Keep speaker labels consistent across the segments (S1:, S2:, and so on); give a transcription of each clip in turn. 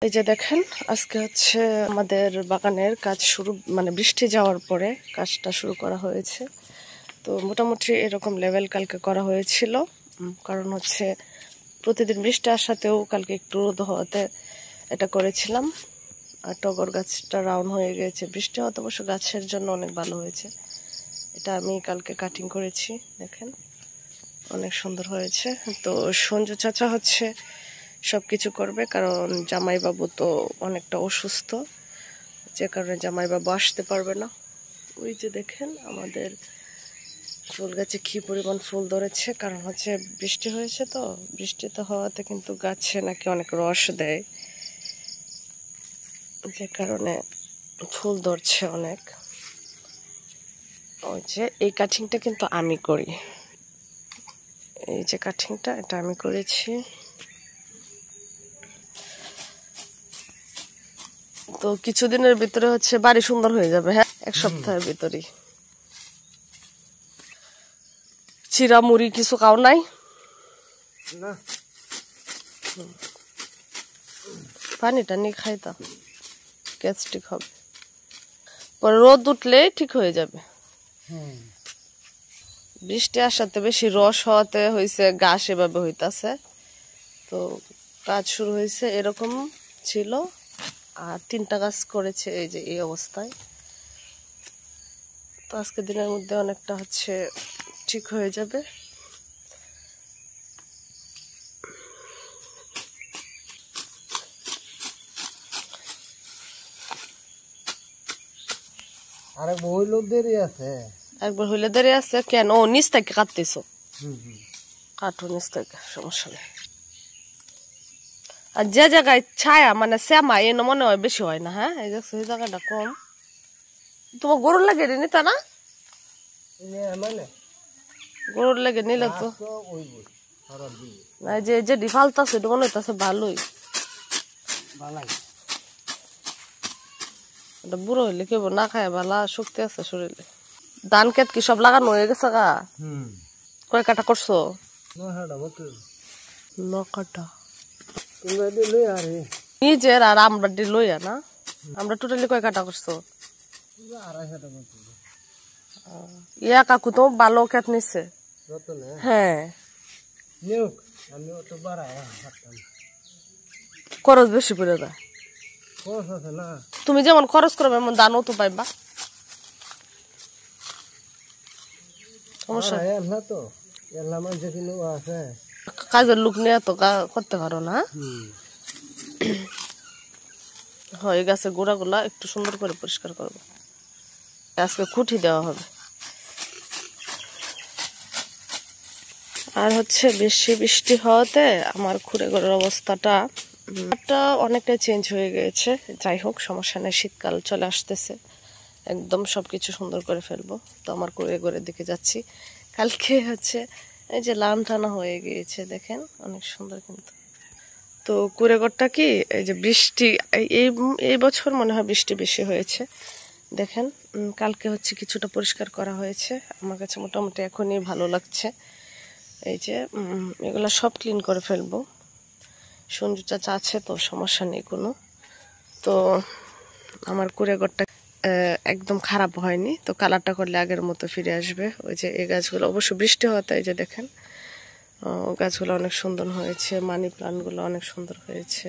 S1: এই যে দেখেন আজকে হচ্ছে আমাদের বাগানের কাজ শুরু, মানে বৃষ্টি যাওয়ার পরে কাজটা শুরু করা হয়েছে। তো মোটামুটি এরকম লেভেল কালকে করা হয়েছিল, কারণ হচ্ছে প্রতিদিন বৃষ্টি আসাতেও কালকে একটু রোদ হওয়াতে এটা করেছিলাম। আর টগর গাছটা রাউন্ড হয়ে গেছে, বৃষ্টি হওয়াতে অবশ্য গাছের জন্য অনেক ভালো হয়েছে। এটা আমি কালকে কাটিং করেছি, দেখেন অনেক সুন্দর হয়েছে। তো সঞ্জু চাচা হচ্ছে সব কিছু করবে, কারণ জামাইবাবু তো অনেকটা অসুস্থ, যে কারণে জামাইবাবু আসতে পারবে না। ওই যে দেখেন আমাদের ফুল গাছে কি পরিমাণ ফুল ধরেছে, কারণ হচ্ছে বৃষ্টি হয়েছে, তো বৃষ্টিতে হওয়াতে কিন্তু গাছে নাকি অনেক রস দেয়, যে কারণে ফুল ধরছে অনেক। ওই যে এই কাটিংটা কিন্তু আমি করি, এই যে কাটিংটা এটা আমি করেছি। তো কিছুদিনের ভিতরে হচ্ছে বাড়ি সুন্দর হয়ে যাবে। হ্যাঁ, এক সপ্তাহের ভিতরেই। চিরা মুড়ি কিছু খাও নাই? পানিটা নিয়ে খাইতা, গ্যাস্ট্রিক হবে, পরে রোদ উঠলে ঠিক হয়ে যাবে। বৃষ্টি আসাতে বেশি রস হওয়াতে হয়েছে, ঘাস এভাবে হইতাছে। তো কাজ শুরু হয়েছে এরকম ছিল, আর 3টা গাছ করেছে এই যে এই অবস্থায়। তো আজকে দিনের মধ্যে অনেকটা হচ্ছে ঠিক হয়ে যাবে।
S2: আরেকবার হইলেও দেরি আছে,
S1: একবার হইলে দেরি আছে কেন? ও নিচ থেকে কাটতেছো, কাটো নিচ থেকে, সমস্যা নেই। আর যে জায়গায় ছায়া মানে শ্যামা এনে মনে হয় বেশি হয় না। হ্যাঁ, এই দেখছো এই জায়গাটা কম। তোমার গরুর লাগে নিতা না? গরুর লাগে নিলে তো যে যে ডিফাল্টাছে এটা মনে হইতাছে ভালোই। এটা বুড়ো হইলে কেবল না খায়, ভালা শক্তি আছে শরীরে। ধান ক্ষেত কি সব লাগানো হয়ে গেছে গা? কয় কাটা করছো? 9 কাটা নিজের, আর আমরা লইয়া না। আমরা টোটালি কয় কাটা করছো? ইয়া কাকু তো ভালো ক্ষেত নিচ্ছে। হ্যাঁ, খরচ বেশি পড়ে যায়। তুমি যেমন খরচ করবে এমন দানও তো পাইবা। সমস্যা কাজের লোক নিয়ে তো করতে পারো না। হয় গাছের গোড়া গুলা একটু সুন্দর করে পরিষ্কার করবো, আজকে খুঁটি দেওয়া হবে। আর হচ্ছে বেশি বৃষ্টি হওয়াতে আমার খুঁড়ে ঘরের অবস্থাটা অনেকটাই চেঞ্জ হয়ে গিয়েছে। যাই হোক, সমস্যা নেই, শীতকাল চলে আসতেছে, একদম সবকিছু সুন্দর করে ফেলবো। তো আমার কুড়ে ঘরের দিকে যাচ্ছি। কালকে হচ্ছে এই যে লান টানা হয়ে গিয়েছে, দেখেন অনেক সুন্দর কিন্তু। তো কুড়ে ঘরটা কি, এই যে বৃষ্টি এই বছর মনে হয় বৃষ্টি বেশি হয়েছে, দেখেন। কালকে হচ্ছে কিছুটা পরিষ্কার করা হয়েছে, আমার কাছে মোটামুটি এখনই ভালো লাগছে। এই যে এগুলা সব ক্লিন করে ফেলবো। সঞ্জু চাচা আছে তো সমস্যা নেই কোনো। তো আমার কুড়ে ঘরটা একদম খারাপ হয়নি, তো কালারটা করলে আগের মতো ফিরে আসবে। ওই যে এই গাছগুলো অবশ্য বৃষ্টি হওয়াতে এই যে দেখেন গাছগুলো অনেক সুন্দর হয়েছে, মানি প্লান্টগুলো অনেক সুন্দর হয়েছে।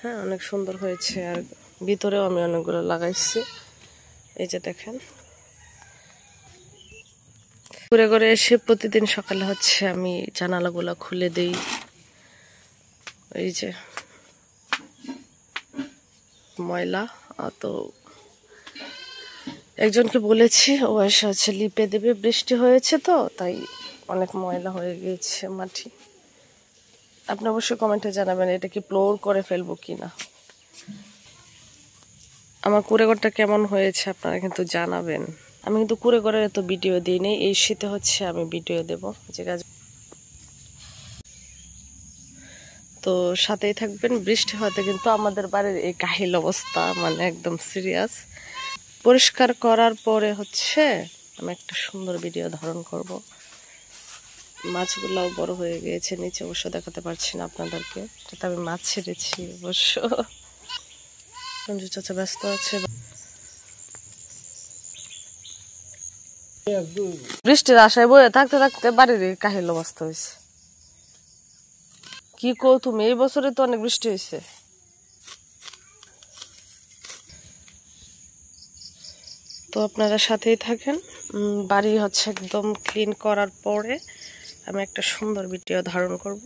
S1: হ্যাঁ, অনেক সুন্দর হয়েছে। আর ভিতরেও আমি অনেকগুলো লাগাইছি, এই যে দেখেন। ঘুরে ঘুরে এসে প্রতিদিন সকালে হচ্ছে আমি জানালাগুলো খুলে দেই। এই যে ময়লা, তো একজনকে বলেছি ও এসে হচ্ছে লিপে দেবে, বৃষ্টি হয়েছে তো তাই অনেক ময়লা হয়ে গিয়েছে মাটি। আপনি অবশ্যই কমেন্টে জানাবেন এটা কি ফ্লোর করে ফেলবো কিনা। আমার কুড়ে ঘরটা কেমন হয়েছে আপনারা কিন্তু জানাবেন। আমি কিন্তু কুড়ে ঘরের এত ভিডিও দিই নেই, এই শীতে হচ্ছে আমি ভিডিও দেব যে গাছ। তো সাথেই থাকবেন। বৃষ্টি হতে কিন্তু আমাদের বাড়ির এই কাহিল অবস্থা, মানে একদম সিরিয়াস। পরিষ্কার করার পরে হচ্ছে আমি একটা সুন্দর ভিডিও ধারণ করব। মাছগুলাও বড় হয়ে গিয়েছে, নিচে অবশ্য দেখাতে পারছি না আপনাদেরকে, এটাতে আমি মাছ ছেড়েছি অবশ্য। সঞ্জু চাচা ব্যস্ত আছে। বৃষ্টির আশায় বয়ে থাকতে থাকতে বাড়ির কাহিল অবস্থা হয়েছে। কি কো তুমি, এই বছরে তো অনেক বৃষ্টি হয়েছে। তো আপনারা সাথেই থাকেন। বাড়ি হচ্ছে একদম ক্লিন করার পরে আমি একটা সুন্দর ভিডিও ধারণ করব।